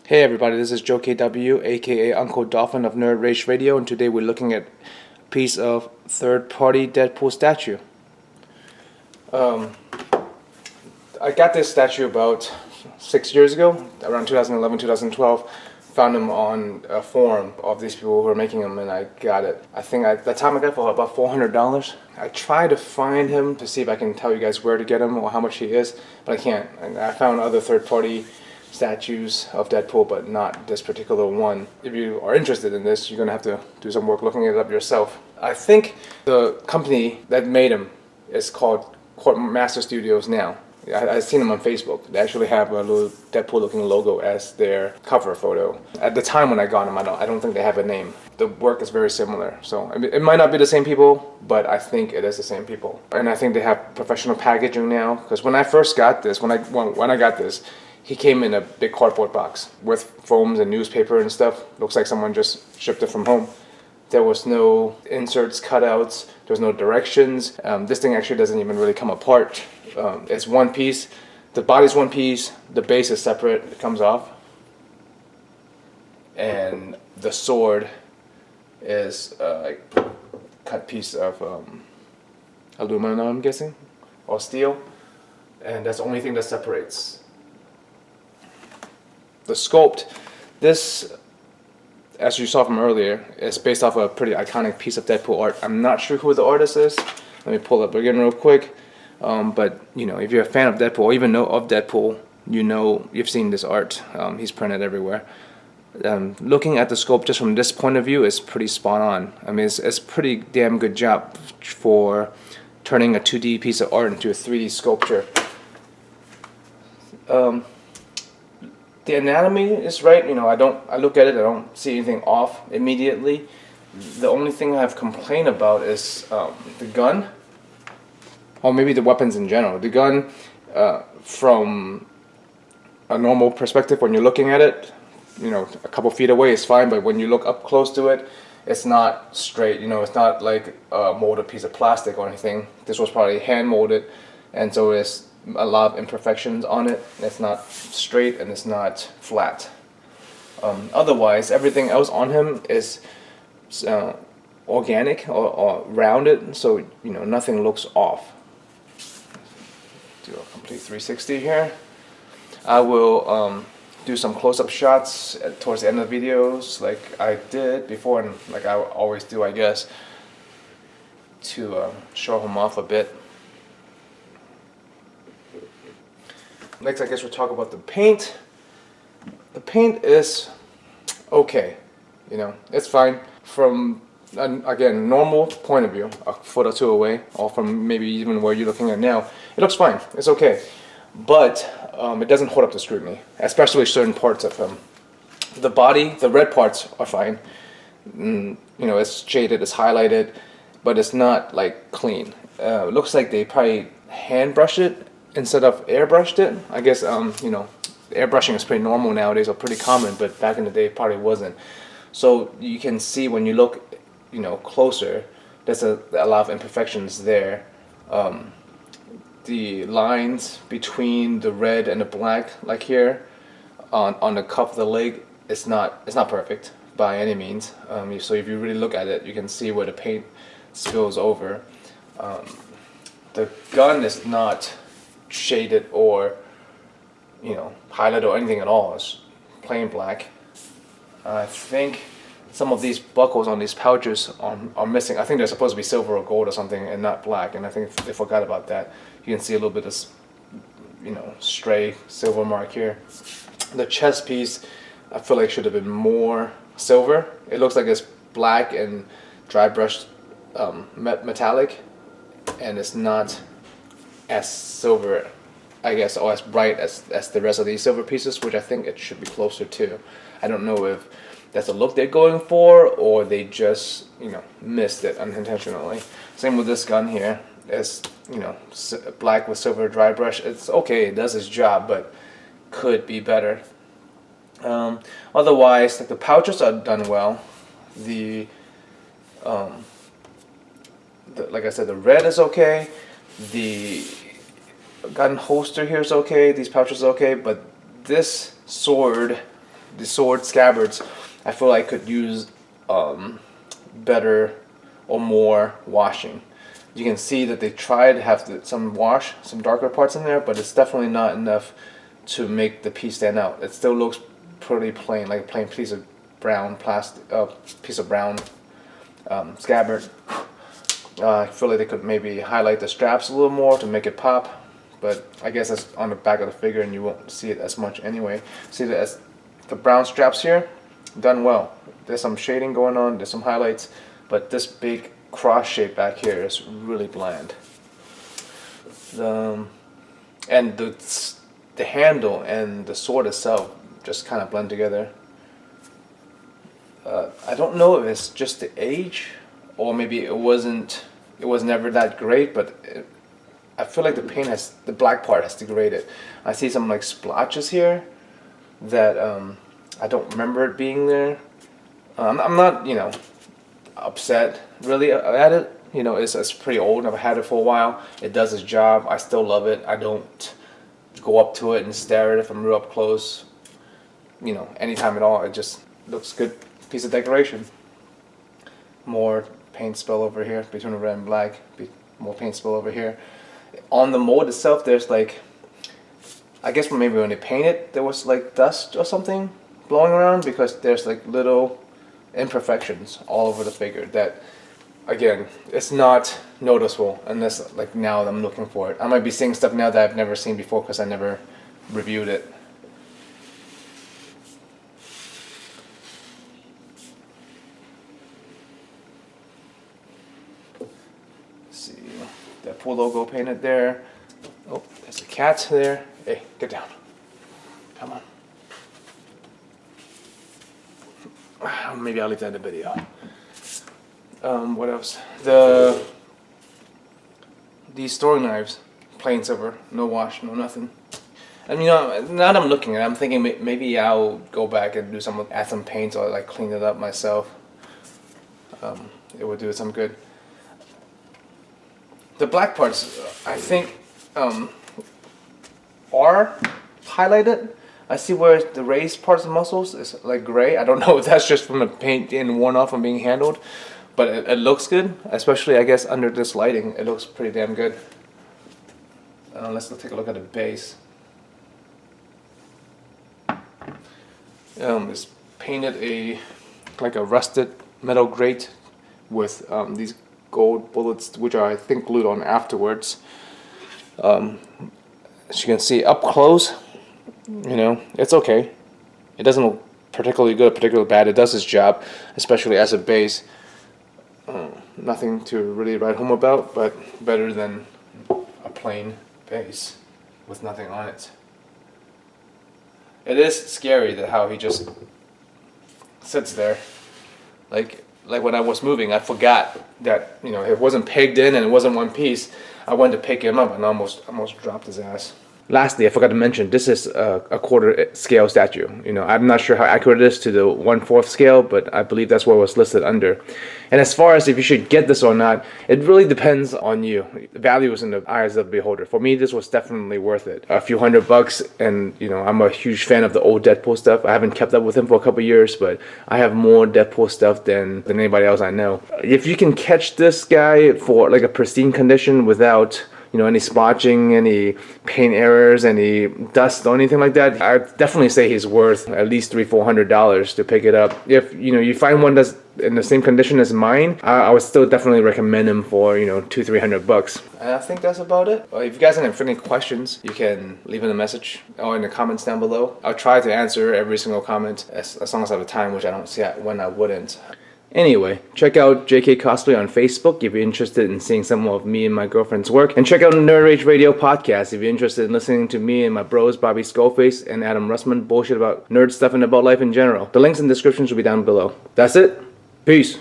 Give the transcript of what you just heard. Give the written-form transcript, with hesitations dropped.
Hey everybody, this is Joe KW, aka Uncle Dolphin of Nerd Rage Radio, and today we're looking at a piece of third-party Deadpool statue. I got this statue about 6 years ago, around 2011, 2012. Found them on a forum of these people who were making them, and I got it. I think at the time I got it for about $400. I tried to find him to see if I can tell you guys where to get him or how much he is, but I can't. And I found other third-party statues of Deadpool, but not this particular one. If you are interested in this, you're gonna have to do some work looking it up yourself. I think the company that made him is called Master Studios now. I've seen them on Facebook. They actually have a little Deadpool-looking logo as their cover photo. At the time when I got them, I don't think they have a name. The work is very similar, so I mean, it might not be the same people, but I think it is the same people. And I think they have professional packaging now. Because when I first got this, when I got this, he came in a big cardboard box with foams and newspaper and stuff. Looks like someone just shipped it from home. There was no inserts, cutouts. There was no directions. This thing actually doesn't even really come apart. It's one piece. The body's one piece. The base is separate. It comes off. And the sword is a cut piece of aluminum, I'm guessing, or steel. And that's the only thing that separates. The sculpt, this, as you saw from earlier, is based off a pretty iconic piece of Deadpool art. I'm not sure who the artist is. Let me pull it up again real quick. But you know, if you're a fan of Deadpool, or even know of Deadpool, you've seen this art. He's printed everywhere. Looking at the sculpt just from this point of view is pretty spot on. I mean, it's pretty damn good job for turning a 2D piece of art into a 3D sculpture. The anatomy is right. You know, I look at it, I don't see anything off immediately. The only thing I have complained about is the gun, or maybe the weapons in general. The gun, from a normal perspective, when you're looking at it, you know, a couple feet away is fine, but when you look up close to it, it's not straight. You know, it's not like a molded piece of plastic or anything. This was probably hand molded, and so it's a lot of imperfections on it. It's not straight and it's not flat. Otherwise, everything else on him is organic or rounded, so you know, nothing looks off. Do a complete 360 here. I will do some close-up shots towards the end of the videos, like I did before, and like I always do, I guess, to show him off a bit. Next, I guess we'll talk about the paint. The paint is okay, you know, it's fine. From, again, normal point of view, a foot or two away, or from maybe even where you're looking at now, it looks fine, it's okay. But it doesn't hold up to scrutiny, especially certain parts of him. The body, the red parts are fine. You know, it's shaded, it's highlighted, but it's not like clean. It looks like they probably hand brushed it instead of airbrushed it. I guess, you know, airbrushing is pretty normal nowadays, or pretty common, but back in the day it probably wasn't. So you can see when you look, you know, closer, there's a lot of imperfections there. The lines between the red and the black, like here, on the cuff of the leg, it's not perfect by any means. So if you really look at it, you can see where the paint spills over. The gun is not shaded or, you know, highlighted or anything at all. It's plain black. I think some of these buckles on these pouches are missing. I think they're supposed to be silver or gold or something and not black, and I think they forgot about that. You can see a little bit of, you know, stray silver mark here. The chest piece, I feel like should have been more silver. It looks like it's black and dry brushed metallic, and it's not as silver, I guess, or as bright as the rest of these silver pieces, which I think it should be closer to. I don't know if that's the look they're going for, or they just, you know, missed it unintentionally. Same with this gun here. It's, you know, black with silver dry brush. It's okay, it does its job, but could be better. Otherwise, like, the pouches are done well. Like I said, the red is okay. The gun holster here is okay. These pouches are okay, but this sword the sword scabbards, I feel like could use better or more washing. You can see that they tried to have some darker parts in there, but it's definitely not enough to make the piece stand out. It still looks pretty plain, like a plain piece of brown scabbard. I feel like they could maybe highlight the straps a little more to make it pop, but I guess that's on the back of the figure and you won't see it as much anyway. See that as the brown straps here, done well. There's some shading going on, there's some highlights, but this big cross shape back here is really bland. And the handle and the sword itself just kind of blend together. I don't know if it's just the age, or maybe it was never that great, but I feel like the black part has degraded. I see some like splotches here that I don't remember it being there. I'm not, upset really at it. It's pretty old. I've had it for a while. It does its job. I still love it. I don't go up to it and stare at it from real up close. Anytime at all. It just looks good. Piece of decoration. More paint spill over here between the red and black. More paint spill over here. On the mold itself, there's like, I guess maybe when they painted, there was like dust or something blowing around, because there's like little imperfections all over the figure that, again, it's not noticeable unless like now that I'm looking for it. I might be seeing stuff now that I've never seen before because I never reviewed it. Let's see, Deadpool logo painted there. Oh, there's a cat there. Hey, get down. Come on. Maybe I'll leave that in the video. What else? These throwing knives, plain silver, no wash, no nothing. And now that I'm looking at it, I'm thinking maybe I'll go back and add some paint or like clean it up myself. It would do some good. The black parts, I think, are highlighted. I see where the raised parts of the muscles is like gray. I don't know if that's just from the paint getting worn off and being handled, but it looks good, especially I guess under this lighting. It looks pretty damn good. Let's take a look at the base. It's painted like a rusted metal grate with these gold bullets, which are I think glued on afterwards. As you can see up close, it's okay. It doesn't look particularly good, particularly bad. It does its job, especially as a base. Nothing to really write home about, but better than a plain base with nothing on it. It is scary that how he just sits there. Like when I was moving, I forgot that it wasn't pegged in and it wasn't one piece. I went to pick him up and almost dropped his ass. Lastly, I forgot to mention, this is a quarter scale statue. I'm not sure how accurate it is to the 1/4 scale, but I believe that's what it was listed under. And as far as if you should get this or not, it really depends on you. The value is in the eyes of the beholder. For me, this was definitely worth it. A few $100, and I'm a huge fan of the old Deadpool stuff. I haven't kept up with him for a couple years, but I have more Deadpool stuff than anybody else I know. If you can catch this guy for like a pristine condition without any splotching, any paint errors, any dust or anything like that, I'd definitely say he's worth at least $300-400 to pick it up. If you find one that's in the same condition as mine, I would still definitely recommend him for $200-300. And I think that's about it. If you guys have any questions, you can leave in a message or in the comments down below. I'll try to answer every single comment as long as I have the time, which I don't see when I wouldn't. Anyway, check out JK Cosplay on Facebook if you're interested in seeing some of me and my girlfriend's work. And check out the Nerd Rage Radio podcast if you're interested in listening to me and my bros Bobby Skullface and Adam Russman bullshit about nerd stuff and about life in general. The links and descriptions will be down below. That's it. Peace.